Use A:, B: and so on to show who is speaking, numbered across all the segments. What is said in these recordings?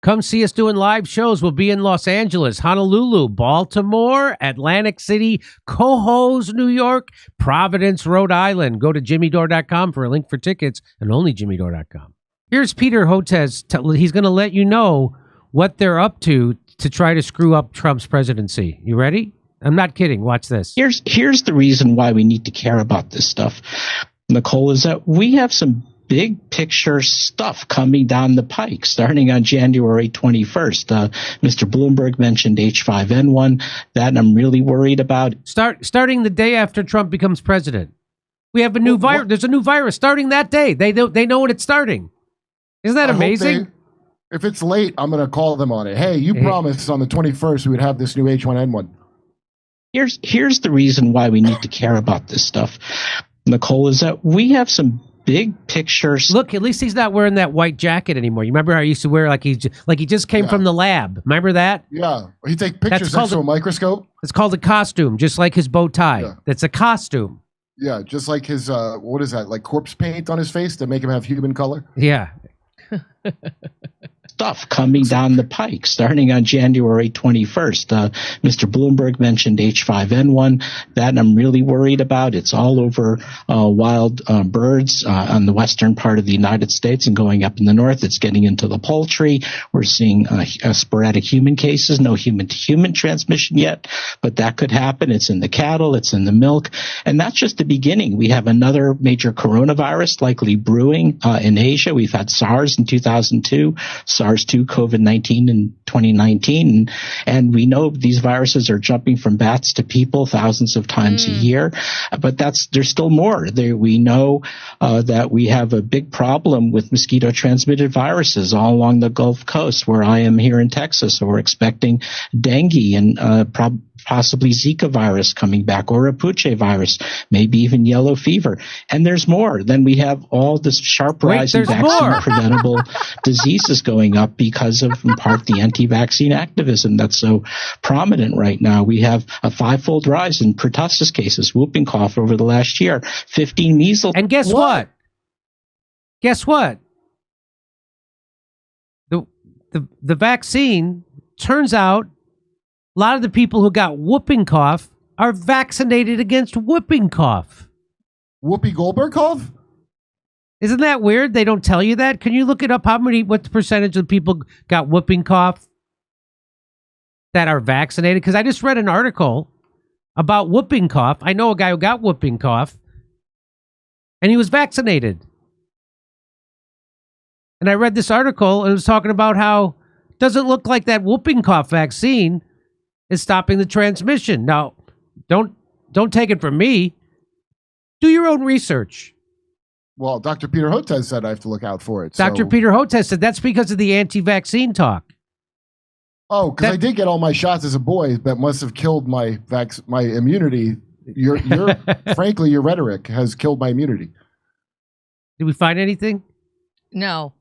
A: Come see us doing live shows. We'll be in Los Angeles, Honolulu, Baltimore, Atlantic City, Cohoes, New York, Providence, Rhode Island. Go to jimmydore.com for a link for tickets, and only jimmydore.com. Here's Peter Hotez. He's going to let you know what they're up to try to screw up Trump's presidency. You ready? I'm not kidding. Watch this.
B: Here's the reason why we need to care about this stuff, Nicole, is that we have some big picture stuff coming down the pike starting on January 21st. Mr. Bloomberg mentioned H5N1. That I'm really worried about.
A: Starting the day after Trump becomes president. We have a new virus. There's a new virus starting that day. They know when it's starting. Isn't that amazing?
C: If it's late, I'm going to call them on it. Hey, you promised on the 21st we would have this new H1N1.
B: Here's the reason why we need to care about this stuff, Nicole, is that we have some big pictures.
A: Look, at least he's not wearing that white jacket anymore. You remember how he used to wear like he just came from the lab? Remember that?
C: Yeah, he take pictures next to a microscope.
A: It's called a costume, just like his bow tie.
C: Yeah.
A: That's a costume.
C: Yeah, just like his what is that? Like corpse paint on his face to make him have human color.
A: Yeah.
B: Stuff coming down the pike starting on January 21st. Mr. Bloomberg mentioned H5N1. That I'm really worried about. It's all over wild birds on the western part of the United States and going up in the north. It's getting into the poultry. We're seeing sporadic human cases, no human-to-human transmission yet, but that could happen. It's in the cattle. It's in the milk. And that's just the beginning. We have another major coronavirus likely brewing in Asia. We've had SARS in 2002, SARS-2, COVID-19 in 2019. And we know these viruses are jumping from bats to people thousands of times a year. But there's still more. We know that we have a big problem with mosquito-transmitted viruses all along the Gulf Coast where I am here in Texas. So we're expecting dengue and possibly Zika virus coming back, or a Puche virus, maybe even yellow fever. And there's more. Then we have all this sharp rise in vaccine-preventable diseases going up because of, in part, the anti-vaccine activism that's so prominent right now. We have a fivefold rise in pertussis cases, whooping cough over the last year, 15 measles.
A: And guess what? Guess what? The vaccine, turns out, a lot of the people who got whooping cough are vaccinated against whooping cough.
C: Whoopi Goldberg cough?
A: Isn't that weird? They don't tell you that. Can you look it up? What the percentage of people got whooping cough that are vaccinated? Because I just read an article about whooping cough. I know a guy who got whooping cough, and he was vaccinated. And I read this article, and it was talking about how it doesn't look like that whooping cough vaccine is stopping the transmission. Now, don't take it from me. Do your own research.
C: Well, Dr. Peter Hotez said I have to look out for it.
A: Dr. Peter Hotez said that's because of the anti-vaccine talk.
C: Oh, because I did get all my shots as a boy, that must have killed my immunity. Frankly, your rhetoric has killed my immunity.
A: Did we find anything?
D: No.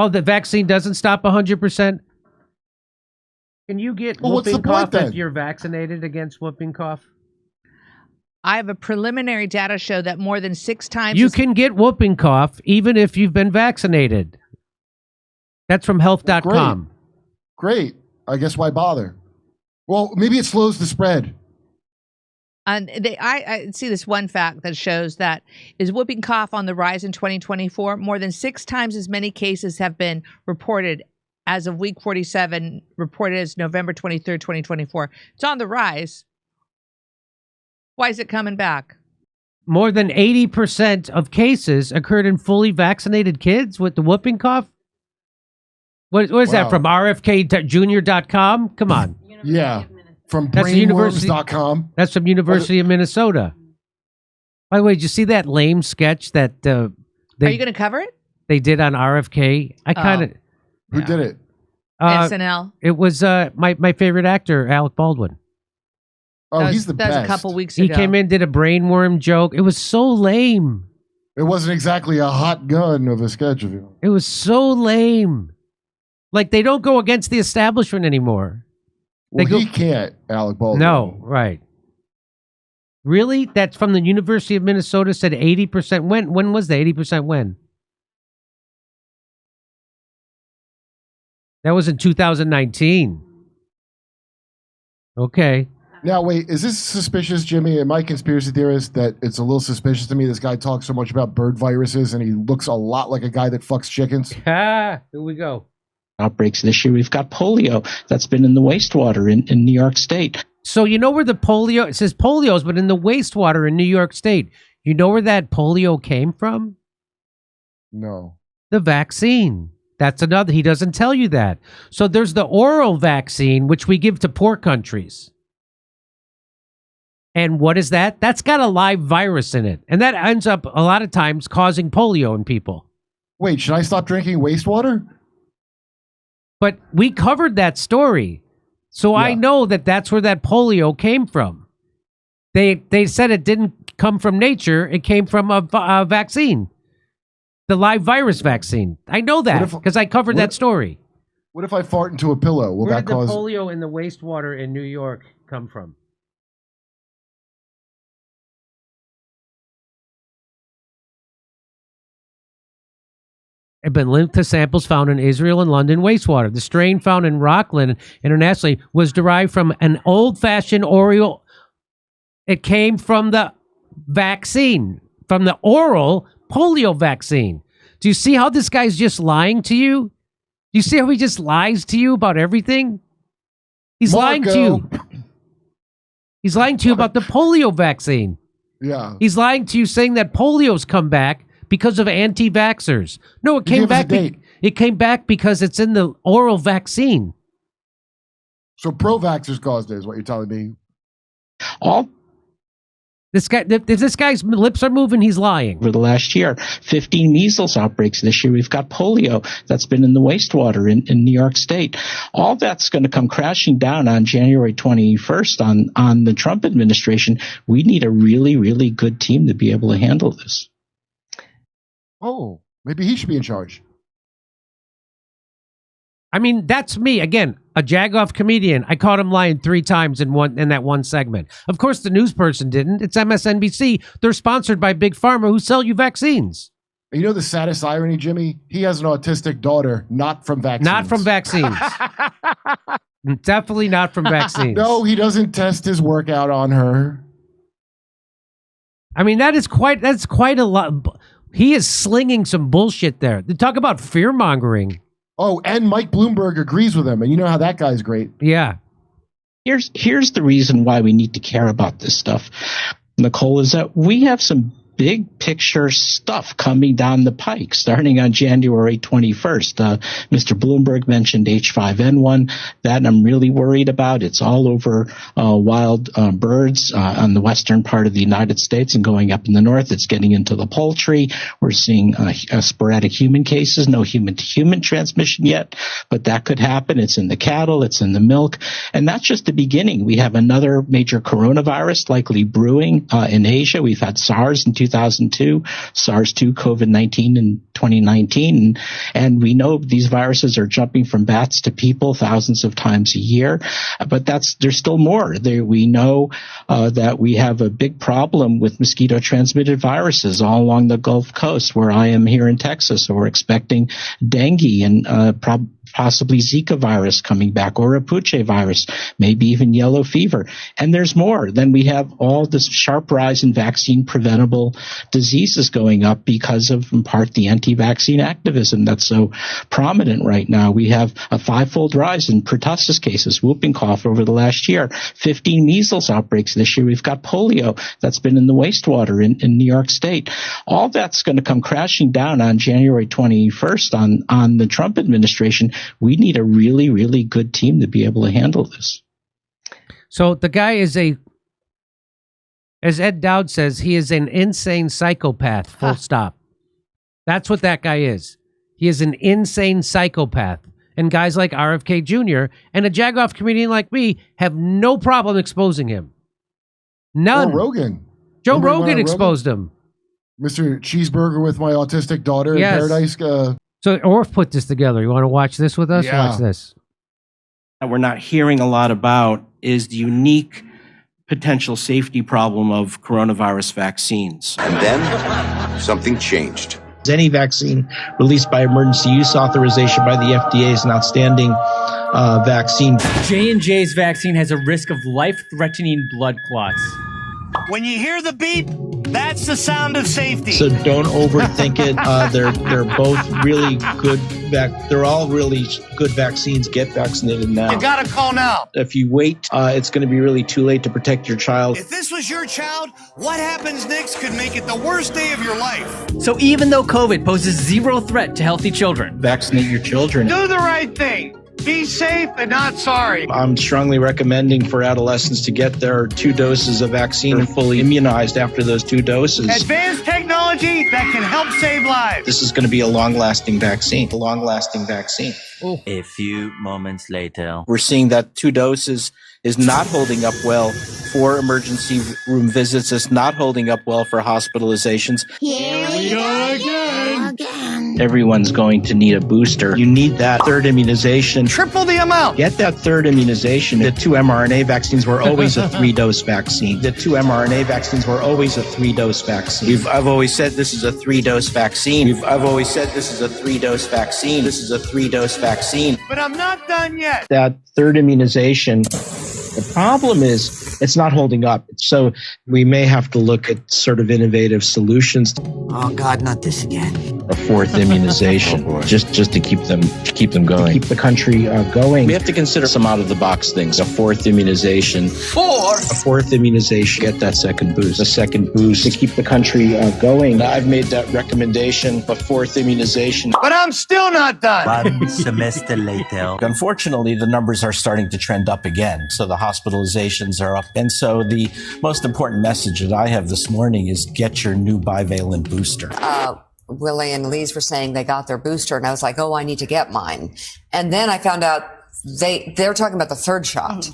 A: Oh, the vaccine doesn't stop 100%? Can you get whooping cough if you're vaccinated against whooping cough?
D: I have a preliminary data show that more than 6 times...
A: You can get whooping cough even if you've been vaccinated. That's from health.com.
C: Great. I guess why bother? Well, maybe it slows the spread.
D: And I see this one fact that shows that is whooping cough on the rise in 2024. More than 6 times as many cases have been reported as of week 47, reported as November 23rd, 2024. It's on the rise. Why is it coming back?
A: More than 80% of cases occurred in fully vaccinated kids with the whooping cough? What is that from rfkjunior.com? Come on.
C: Yeah. From brainworms.com.
A: That's from University of Minnesota. By the way, did you see that lame sketch that
D: are you going to cover it?
A: They did on RFK. I kind of.
C: Who did it?
D: SNL.
A: It was my favorite actor, Alec Baldwin.
C: Oh, he's the best.
D: That was a couple weeks ago.
A: He came in, did a brainworm joke. It was so lame.
C: It wasn't exactly a hot gun of a sketch of him.
A: It was so lame. Like, they don't go against the establishment anymore.
C: Well, he can't, Alec Baldwin.
A: No, right. Really? That's from the University of Minnesota, said 80%. When was the 80% when? That was in 2019. Okay.
C: Now, wait, is this suspicious, Jimmy? Am I conspiracy theorist that it's a little suspicious to me this guy talks so much about bird viruses and he looks a lot like a guy that fucks chickens?
A: Here we go.
B: Outbreaks this year. We've got polio that's been in the wastewater in New York State.
A: So you know where the polio, it says polio's, but in the wastewater in New York State. You know where that polio came from?
C: No.
A: The vaccine. That's another, he doesn't tell you that. So there's the oral vaccine, which we give to poor countries. And what is that? That's got a live virus in it. And that ends up a lot of times causing polio in people.
C: Wait, should I stop drinking wastewater?
A: But we covered that story. So I know that that's where that polio came from. They said it didn't come from nature. It came from a vaccine. The live virus vaccine. I know that because I covered that story.
C: What if I fart into a pillow? Will
A: Where
C: that
A: did
C: cause
A: the polio in the wastewater in New York come from? Have been linked to samples found in Israel and London wastewater. The strain found in Rockland internationally was derived from an old-fashioned oral. It came from the vaccine, from the oral polio vaccine. Do you see how this guy's just lying to you? Do you see how he just lies to you about everything? He's lying to you. He's lying to you about the polio vaccine.
C: Yeah.
A: He's lying to you saying that polio's come back because of anti-vaxxers. No, it came back. It came back because it's in the oral vaccine.
C: So pro-vaxxers caused it, is what you're telling me.
B: All
A: This guy, if this guy's lips are moving, he's lying.
B: over the last year, 15 measles outbreaks this year. We've got polio that's been in the wastewater in New York State. All that's going to come crashing down on January 21st on the Trump administration. We need a really, really good team to be able to handle this.
C: Oh, maybe he should be in charge.
A: I mean, that's me. Again, a jagoff comedian. I caught him lying 3 times in that one segment. Of course, the news person didn't. It's MSNBC. They're sponsored by Big Pharma who sell you vaccines.
C: You know the saddest irony, Jimmy? He has an autistic daughter, not from vaccines.
A: Not from vaccines. Definitely not from vaccines.
C: No, he doesn't test his workout on her.
A: I mean, that's quite a lot. He is slinging some bullshit there. They talk about fear-mongering.
C: Oh, and Mike Bloomberg agrees with him, and you know how that guy's great.
A: Yeah.
B: Here's the reason why we need to care about this stuff, Nicole, is that we have some big picture stuff coming down the pike starting on January 21st. Mr. Bloomberg mentioned H5N1. That I'm really worried about. It's all over wild birds on the western part of the United States and going up in the north. It's getting into the poultry. We're seeing sporadic human cases, no human-to-human transmission yet, but that could happen. It's in the cattle. It's in the milk. And that's just the beginning. We have another major coronavirus likely brewing in Asia. We've had SARS in 2002, SARS-2, COVID-19 in 2019. And we know these viruses are jumping from bats to people thousands of times a year. But there's still more. We know that we have a big problem with mosquito-transmitted viruses all along the Gulf Coast, where I am here in Texas. So we're expecting dengue and possibly Zika virus coming back, or a Puche virus, maybe even yellow fever. And there's more. Then we have all this sharp rise in vaccine-preventable diseases going up because of, in part, the anti-vaccine activism that's so prominent right now. We have a 5-fold rise in pertussis cases, whooping cough over the last year, 15 measles outbreaks this year. We've got polio that's been in the wastewater in New York State. All that's going to come crashing down on January 21st on the Trump administration. We need a really, really good team to be able to handle this.
A: So the guy is as Ed Dowd says, he is an insane psychopath, full stop. That's what that guy is. He is an insane psychopath. And guys like RFK Jr. and a jagoff comedian like me have no problem exposing him. None.
C: Or Rogan.
A: Joe Rogan exposed him.
C: Mr. Cheeseburger with my autistic daughter in Paradise.
A: So Orf put this together. You want to watch this with us?
C: Yeah.
A: Watch this.
E: That we're not hearing a lot about is the unique potential safety problem of coronavirus vaccines.
F: And then something changed.
B: Any vaccine released by emergency use authorization by the FDA is an outstanding vaccine.
G: J&J's vaccine has a risk of life-threatening blood clots.
H: When you hear the beep, that's the sound of safety.
B: So don't overthink it. They're both really good. They're all really good vaccines. Get vaccinated now.
H: You gotta call now.
B: If you wait, it's going to be really too late to protect your child.
H: If this was your child, what happens next could make it the worst day of your life.
G: So even though COVID poses zero threat to healthy children,
B: Vaccinate your children.
H: Do the right thing. Be safe and not sorry.
B: I'm strongly recommending for adolescents to get their 2 doses of vaccine and fully immunized after those 2 doses.
H: Advanced technology that can help save lives.
B: This is going to be a long-lasting vaccine. A long-lasting vaccine.
I: A few moments later.
E: We're seeing that 2 doses is not holding up well for emergency room visits. It's not holding up well for hospitalizations.
J: Here we go again.
B: Everyone's going to need a booster. You need that 3rd immunization.
H: Triple the amount.
B: Get that 3rd immunization. The 2 mRNA vaccines were always a 3-dose vaccine. The 2 mRNA vaccines were always a 3-dose vaccine.
E: I've always said this is a 3-dose vaccine. I've always said this is a 3-dose vaccine. This is a 3-dose vaccine.
H: But I'm not done yet.
B: That 3rd immunization, the problem is it's not holding up. So we may have to look at sort of innovative solutions.
I: Oh God, not this again.
B: A 4th immunization, just to keep them going, keep the country going. We have to consider some out of the box things. A 4th immunization, a 4th immunization. Get that 2nd boost, a 2nd boost to keep the country going. I've made that recommendation. A 4th immunization,
H: But I'm still not done.
I: 1 semester later.
E: Unfortunately, the numbers are starting to trend up again. So the hospitalizations are up. And so the most important message that I have this morning is get your new bivalent booster.
J: Willie and Lise were saying they got their booster, and I was like, oh, I need to get mine. And then I found out they're talking about the 3rd shot.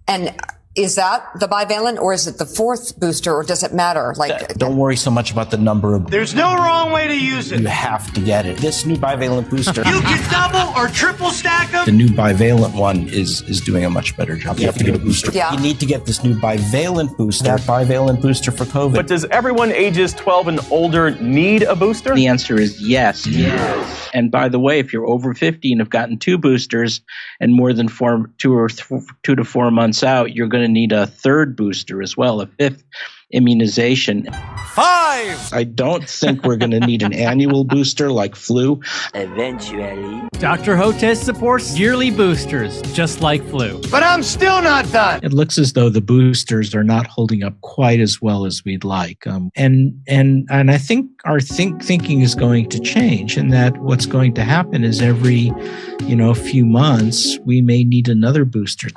J: And is that the bivalent, or is it the 4th booster, or does it matter?
E: Don't worry so much about the number of.
H: There's no wrong way to use it.
E: You have to get it. This new bivalent booster.
H: You can double or triple stack them.
E: The new bivalent one is doing a much better job. You have to get a booster.
J: Yeah.
E: You need to get this new bivalent booster. That bivalent booster for COVID.
K: But does everyone ages 12 and older need a booster?
B: The answer is yes. Yes. And by the way, if you're over 50 and have gotten 2 boosters and more than 2 to 4 months out, you're going to need a 3rd booster as well, a 5th immunization.
H: 5.
B: I don't think we're going to need an annual booster like flu.
I: Eventually.
G: Dr. Hotez supports yearly boosters, just like flu.
H: But I'm still not done.
B: It looks as though the boosters are not holding up quite as well as we'd like. And I think our thinking is going to change, and that what's going to happen is every few months we may need another booster.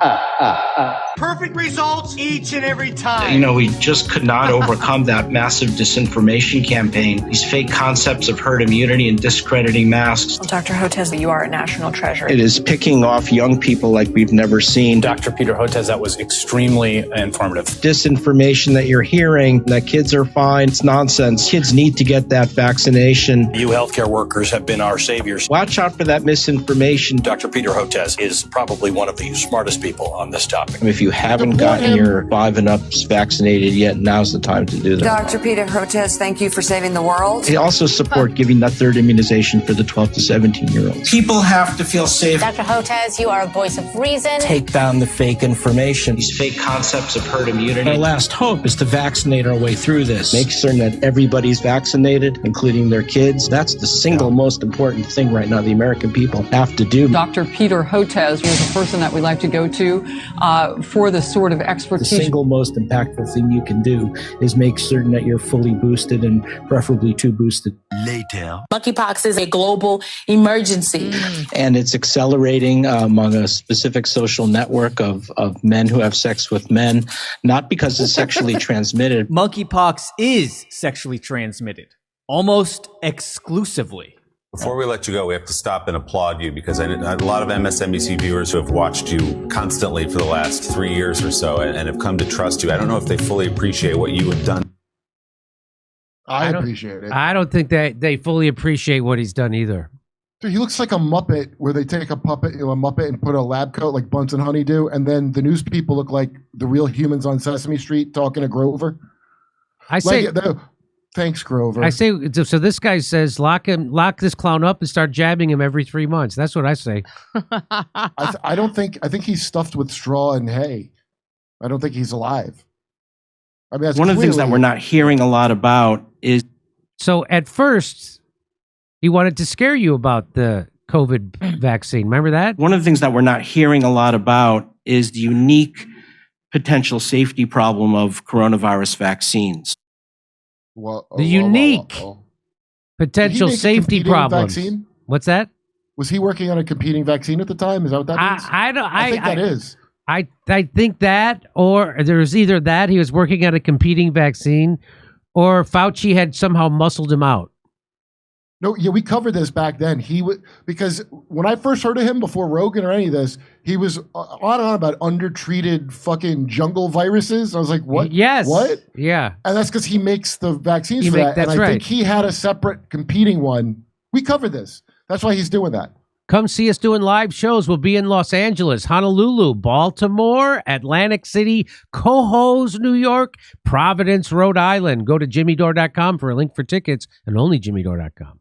H: Perfect results each and every time.
B: We just could not overcome that massive disinformation campaign, these fake concepts of herd immunity and discrediting masks.
L: Dr. Hotez, you are a national treasure.
B: It is picking off young people like we've never seen.
K: Dr. Peter Hotez, that was extremely informative.
B: Disinformation that you're hearing, that kids are fine, it's nonsense. Kids need to get that vaccination.
K: You healthcare workers have been our saviors.
B: Watch out for that misinformation.
K: Dr. Peter Hotez is probably one of the smartest people on this topic.
B: If you haven't gotten your 5 and ups vaccinated yet, now's the time to do that.
J: Dr. Peter Hotez, thank you for saving the world.
B: They also support giving that 3rd immunization for the 12 to 17-year-olds. People have to feel safe.
L: Dr. Hotez, you are a voice of reason.
E: Take down the fake information.
B: These fake concepts of herd immunity. Our last hope is to vaccinate our way through this. Make certain that everybody's vaccinated, including their kids. That's the single most important thing right now the American people have to do.
L: Dr. Peter Hotez was a person that we like to go to for the sort of expertise.
B: The single most impactful thing you can do is make certain that you're fully boosted and preferably 2 boosted.
I: Later.
L: Monkeypox is a global emergency.
B: And it's accelerating among a specific social network of men who have sex with men, not because it's sexually transmitted.
G: Monkeypox is sexually transmitted, almost exclusively.
F: Before we let you go, we have to stop and applaud you because a lot of MSNBC viewers who have watched you constantly for the last 3 years or so and have come to trust you. I don't know if they fully appreciate what you have done.
C: I appreciate it.
A: I don't think that they fully appreciate what he's done either.
C: Dude, he looks like a Muppet where they take a Muppet and put a lab coat like Bunsen Honeydew, and then the news people look like the real humans on Sesame Street talking to Grover.
A: I say,
C: thanks, Grover.
A: I say, so this guy says, lock this clown up and start jabbing him every 3 months. That's what I say.
C: I think he's stuffed with straw and hay. I don't think he's alive. I mean, that's
M: one of the things that we're not hearing a lot about is.
A: So at first, he wanted to scare you about the COVID vaccine. Remember that?
M: One of the things that we're not hearing a lot about is the unique potential safety problem of coronavirus vaccines.
A: The unique potential safety problems.
C: Vaccine?
A: What's that?
C: Was he working on a competing vaccine at the time? Is that what that means? I think that is.
A: I think that, or there's either that he was working on a competing vaccine, or Fauci had somehow muscled him out.
C: No, yeah, we covered this back then. Because when I first heard of him before Rogan or any of this, he was on and on about undertreated fucking jungle viruses. I was like, what?
A: Yes.
C: What?
A: Yeah.
C: And that's because he makes the vaccines for that.
A: That's
C: and I
A: right.
C: think he had a separate competing one. We covered this. That's why he's doing that.
A: Come see us doing live shows. We'll be in Los Angeles, Honolulu, Baltimore, Atlantic City, Cohoes, New York, Providence, Rhode Island. Go to jimmydore.com for a link for tickets, and only jimmydore.com.